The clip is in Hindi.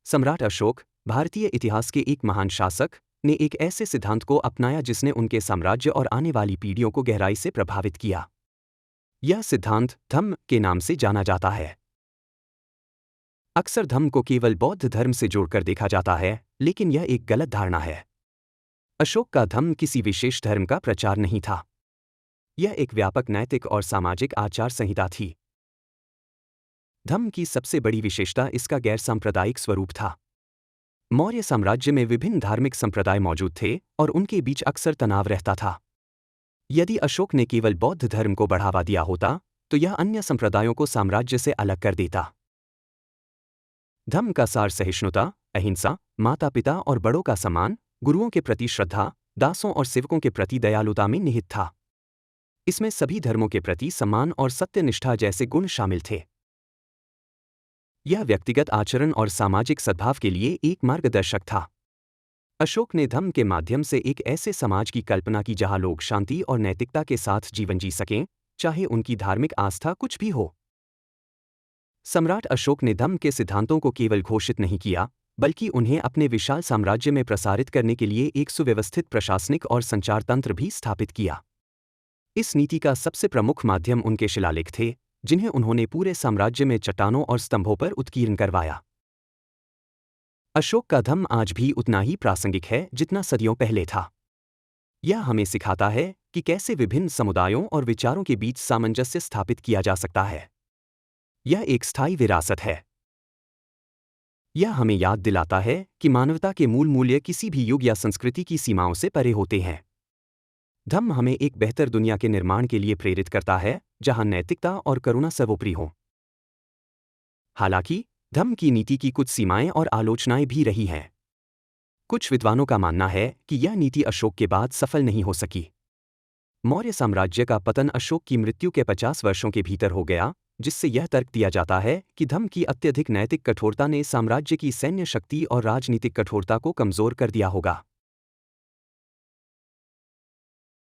सम्राट अशोक, भारतीय इतिहास के एक महान शासक, ने एक ऐसे सिद्धांत को अपनाया जिसने उनके साम्राज्य और आने वाली पीढ़ियों को गहराई से प्रभावित किया। यह सिद्धांत धम्म के नाम से जाना जाता है। अक्सर धम्म को केवल बौद्ध धर्म से जोड़कर देखा जाता है, लेकिन यह एक गलत धारणा है। अशोक का धम्म किसी विशेष धर्म का प्रचार नहीं था। यह एक व्यापक नैतिक और सामाजिक आचार संहिता थी। धम्म की सबसे बड़ी विशेषता इसका गैर सांप्रदायिक स्वरूप था। मौर्य साम्राज्य में विभिन्न धार्मिक संप्रदाय मौजूद थे और उनके बीच अक्सर तनाव रहता था। यदि अशोक ने केवल बौद्ध धर्म को बढ़ावा दिया होता, तो यह अन्य संप्रदायों को साम्राज्य से अलग कर देता। धम्म का सार सहिष्णुता, अहिंसा, माता पिता और बड़ों का सम्मान, गुरुओं के प्रति श्रद्धा, दासों और सेवकों के प्रति दयालुता में निहित था। इसमें सभी धर्मों के प्रति सम्मान और सत्यनिष्ठा जैसे गुण शामिल थे। यह व्यक्तिगत आचरण और सामाजिक सद्भाव के लिए एक मार्गदर्शक था। अशोक ने धम्म के माध्यम से एक ऐसे समाज की कल्पना की जहां लोग शांति और नैतिकता के साथ जीवन जी सकें, चाहे उनकी धार्मिक आस्था कुछ भी हो। सम्राट अशोक ने धम्म के सिद्धांतों को केवल घोषित नहीं किया, बल्कि उन्हें अपने विशाल साम्राज्य में प्रसारित करने के लिए एक सुव्यवस्थित प्रशासनिक और संचार तंत्र भी स्थापित किया। इस नीति का सबसे प्रमुख माध्यम उनके शिलालेख थे, जिन्हें उन्होंने पूरे साम्राज्य में चट्टानों और स्तंभों पर उत्कीर्ण करवाया। अशोक का धम्म आज भी उतना ही प्रासंगिक है जितना सदियों पहले था। यह हमें सिखाता है कि कैसे विभिन्न समुदायों और विचारों के बीच सामंजस्य स्थापित किया जा सकता है। यह एक स्थायी विरासत है। यह हमें याद दिलाता है कि मानवता के मूल मूल्य किसी भी युग या संस्कृति की सीमाओं से परे होते हैं। धम्म हमें एक बेहतर दुनिया के निर्माण के लिए प्रेरित करता है, जहां नैतिकता और करुणा सर्वोपरि हो। हालांकि धम्म की नीति की कुछ सीमाएं और आलोचनाएं भी रही हैं। कुछ विद्वानों का मानना है कि यह नीति अशोक के बाद सफल नहीं हो सकी। मौर्य साम्राज्य का पतन अशोक की मृत्यु के 50 वर्षों के भीतर हो गया, जिससे यह तर्क दिया जाता है कि धम्म की अत्यधिक नैतिक कठोरता ने साम्राज्य की सैन्य शक्ति और राजनीतिक कठोरता को कमजोर कर दिया होगा।